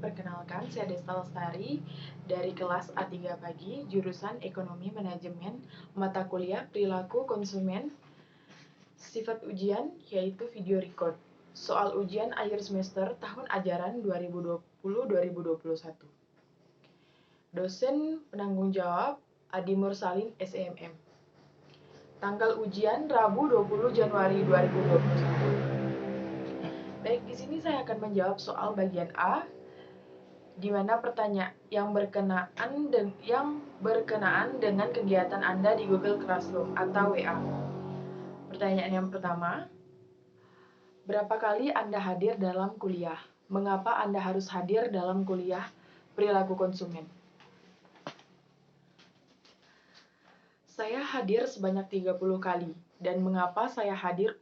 Perkenalkan, saya Desta Lestari dari kelas A3 pagi, jurusan Ekonomi Manajemen, mata kuliah Perilaku Konsumen. Sifat ujian yaitu video record. Soal ujian akhir semester tahun ajaran 2020-2021. Dosen penanggung jawab Adi Mursalin SEMM. Tanggal ujian Rabu 20 Januari 2021. Baik, di sini saya akan menjawab soal bagian A, di mana pertanyaan yang berkenaan dengan kegiatan Anda di Google Classroom atau WA. Pertanyaan yang pertama, berapa kali Anda hadir dalam kuliah? Mengapa Anda harus hadir dalam kuliah perilaku konsumen? Saya hadir sebanyak 30 kali. Dan mengapa saya hadir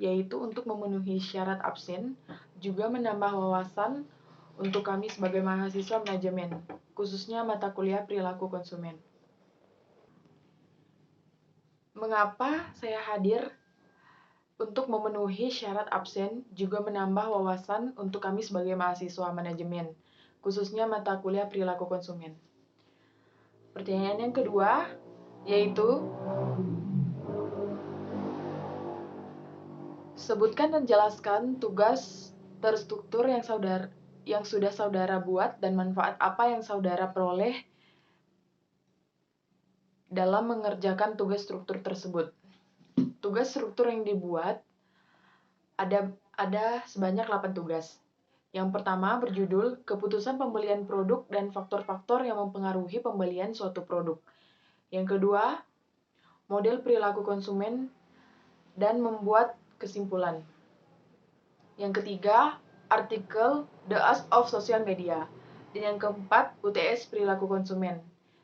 yaitu untuk memenuhi syarat absen, juga menambah wawasan untuk kami sebagai mahasiswa manajemen, khususnya mata kuliah perilaku konsumen. Mengapa saya hadir untuk memenuhi syarat absen, juga menambah wawasan untuk kami sebagai mahasiswa manajemen, khususnya mata kuliah perilaku konsumen. Pertanyaan yang kedua, yaitu sebutkan dan jelaskan tugas terstruktur yang sudah saudara buat dan manfaat apa yang saudara peroleh dalam mengerjakan tugas struktur tersebut. Tugas struktur yang dibuat ada sebanyak 8 tugas. Yang pertama berjudul Keputusan Pembelian Produk dan Faktor-Faktor yang Mempengaruhi Pembelian Suatu Produk. Yang kedua, Model Perilaku Konsumen dan Membuat Kesimpulan. Yang ketiga, artikel The Art of Social Media. Dan yang keempat, UTS Perilaku Konsumen.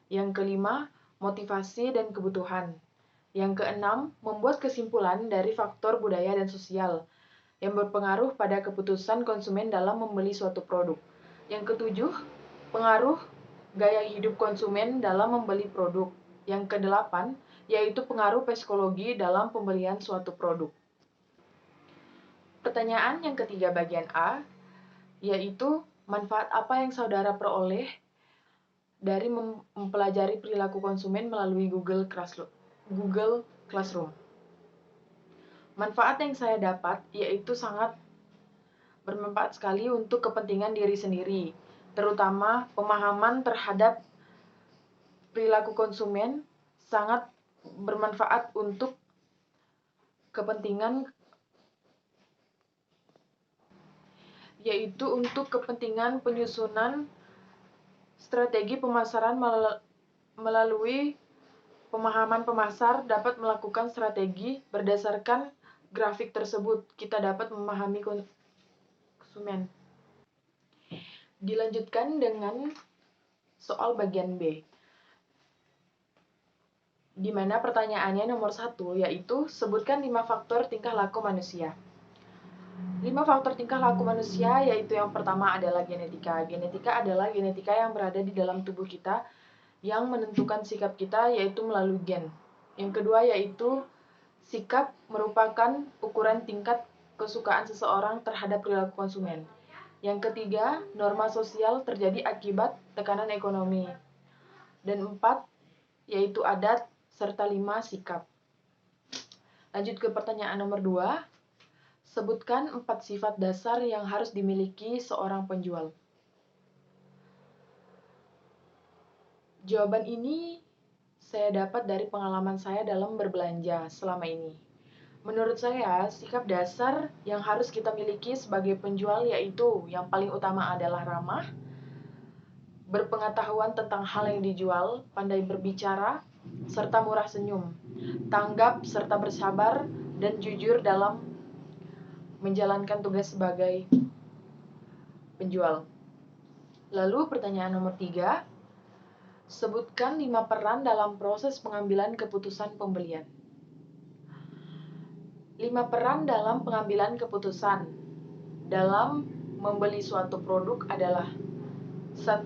Yang kelima, motivasi dan kebutuhan. Yang keenam, membuat kesimpulan dari faktor budaya dan sosial yang berpengaruh pada keputusan konsumen dalam membeli suatu produk. Yang ketujuh, pengaruh gaya hidup konsumen dalam membeli produk. Yang kedelapan, yaitu pengaruh psikologi dalam pembelian suatu produk. Pertanyaan yang ketiga bagian A, yaitu manfaat apa yang saudara peroleh dari mempelajari perilaku konsumen melalui Google Classroom. Manfaat yang saya dapat yaitu sangat bermanfaat sekali untuk kepentingan diri sendiri, terutama pemahaman terhadap perilaku konsumen sangat bermanfaat untuk kepentingan penyusunan strategi pemasaran melalui pemahaman pemasar dapat melakukan strategi berdasarkan grafik tersebut. Kita dapat memahami konsumen. Dilanjutkan dengan soal bagian B, di mana pertanyaannya nomor 1, yaitu sebutkan 5 faktor tingkah laku manusia. 5 faktor tingkah laku manusia yaitu yang pertama adalah genetika. Genetika adalah genetika yang berada di dalam tubuh kita yang menentukan sikap kita yaitu melalui gen. Yang kedua yaitu sikap merupakan ukuran tingkat kesukaan seseorang terhadap perilaku konsumen. Yang ketiga, norma sosial terjadi akibat tekanan ekonomi. Dan 4 yaitu adat serta 5 sikap. Lanjut ke pertanyaan nomor 2. Sebutkan 4 sifat dasar yang harus dimiliki seorang penjual. Jawaban ini saya dapat dari pengalaman saya dalam berbelanja selama ini. Menurut saya, sikap dasar yang harus kita miliki sebagai penjual yaitu yang paling utama adalah ramah, berpengetahuan tentang hal yang dijual, pandai berbicara, serta murah senyum, tanggap serta bersabar, dan jujur dalam menjalankan tugas sebagai penjual. Lalu pertanyaan nomor 3, sebutkan 5 peran dalam proses pengambilan keputusan pembelian. 5 peran dalam pengambilan keputusan dalam membeli suatu produk adalah 1.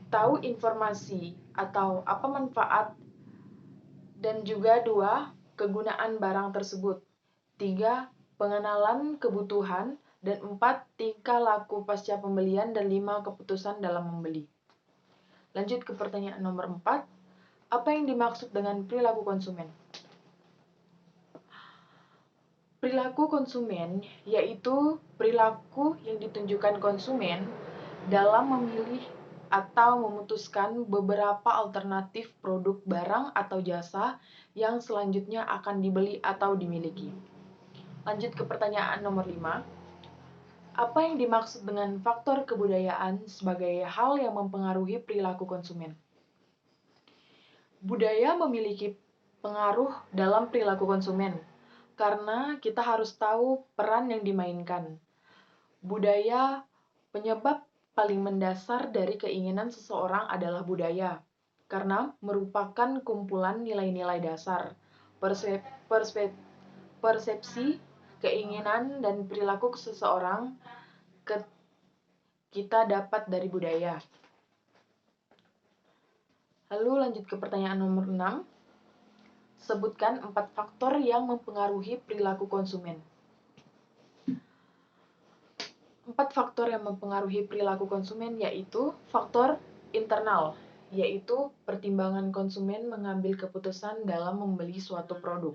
Tahu informasi atau apa manfaat dan juga 2. Kegunaan barang tersebut. 3. pengenalan kebutuhan, dan 4. Tingkah laku pasca pembelian, dan 5. Keputusan dalam membeli. Lanjut ke pertanyaan nomor 4. Apa yang dimaksud dengan perilaku konsumen? Perilaku konsumen yaitu perilaku yang ditunjukkan konsumen dalam memilih atau memutuskan beberapa alternatif produk, barang, atau jasa yang selanjutnya akan dibeli atau dimiliki. Lanjut ke pertanyaan nomor 5. Apa yang dimaksud dengan faktor kebudayaan sebagai hal yang mempengaruhi perilaku konsumen? Budaya memiliki pengaruh dalam perilaku konsumen, karena kita harus tahu peran yang dimainkan. Budaya, penyebab paling mendasar dari keinginan seseorang adalah budaya, karena merupakan kumpulan nilai-nilai dasar, persepsi, keinginan, dan perilaku seseorang kita dapat dari budaya. Lalu lanjut ke pertanyaan nomor 6. Sebutkan 4 faktor yang mempengaruhi perilaku konsumen. 4 faktor yang mempengaruhi perilaku konsumen yaitu faktor internal, yaitu pertimbangan konsumen mengambil keputusan dalam membeli suatu produk.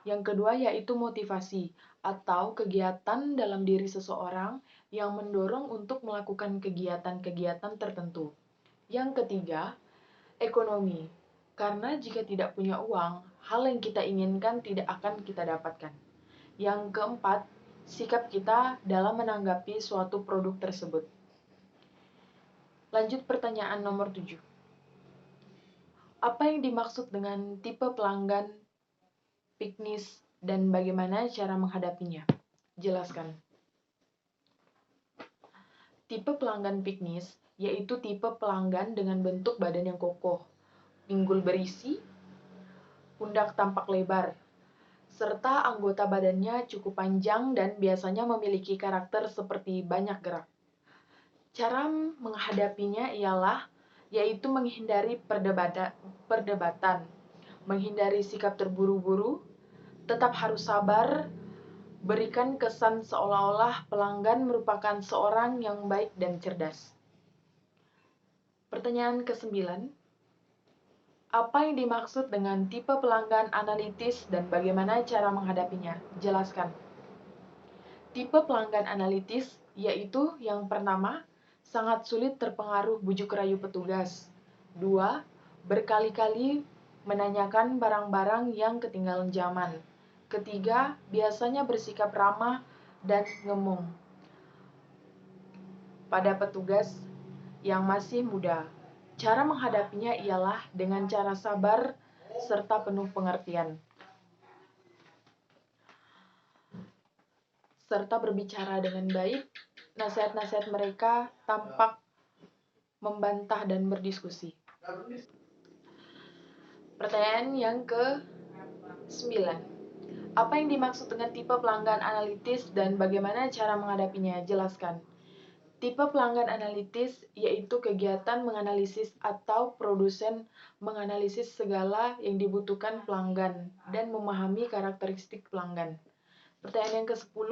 Yang kedua yaitu motivasi atau kegiatan dalam diri seseorang yang mendorong untuk melakukan kegiatan-kegiatan tertentu. Yang ketiga, ekonomi. Karena jika tidak punya uang, hal yang kita inginkan tidak akan kita dapatkan. Yang keempat, sikap kita dalam menanggapi suatu produk tersebut. Lanjut pertanyaan nomor 7. Apa yang dimaksud dengan tipe pelanggan piknis dan bagaimana cara menghadapinya? Jelaskan. Tipe pelanggan piknis yaitu tipe pelanggan dengan bentuk badan yang kokoh, pinggul berisi, pundak tampak lebar, serta anggota badannya cukup panjang dan biasanya memiliki karakter seperti banyak gerak. Cara menghadapinya ialah yaitu menghindari perdebatan, menghindari sikap terburu-buru, tetap harus sabar, berikan kesan seolah-olah pelanggan merupakan seorang yang baik dan cerdas. Pertanyaan ke-9. Apa yang dimaksud dengan tipe pelanggan analitis dan bagaimana cara menghadapinya? Jelaskan. Tipe pelanggan analitis yaitu yang pertama, sangat sulit terpengaruh bujuk rayu petugas. 2. Berkali-kali menanyakan barang-barang yang ketinggalan zaman. Ketiga, biasanya bersikap ramah dan ngemong pada petugas yang masih muda. Cara menghadapinya ialah dengan cara sabar serta penuh pengertian, serta berbicara dengan baik. Nasihat-nasihat mereka tampak membantah dan berdiskusi. Pertanyaan yang ke-9. Apa yang dimaksud dengan tipe pelanggan analitis dan bagaimana cara menghadapinya? Jelaskan. Tipe pelanggan analitis yaitu kegiatan menganalisis atau produsen menganalisis segala yang dibutuhkan pelanggan dan memahami karakteristik pelanggan. Pertanyaan yang ke-10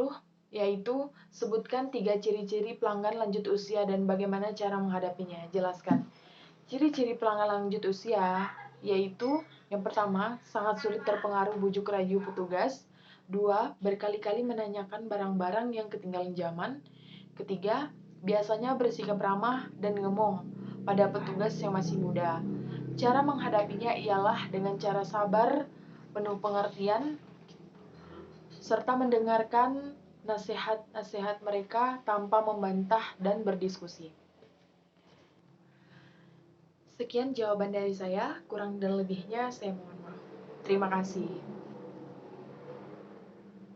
yaitu sebutkan 3 ciri-ciri pelanggan lanjut usia dan bagaimana cara menghadapinya. Jelaskan. Ciri-ciri pelanggan lanjut usia yaitu yang pertama, sangat sulit terpengaruh bujuk rayu petugas. 2. Berkali-kali menanyakan barang-barang yang ketinggalan zaman. Ketiga, biasanya bersikap ramah dan ngemong pada petugas yang masih muda. Cara menghadapinya ialah dengan cara sabar, penuh pengertian, serta mendengarkan nasihat-nasihat mereka tanpa membantah dan berdiskusi. Sekian jawaban dari saya, kurang dan lebihnya saya mohon maaf. Terima kasih.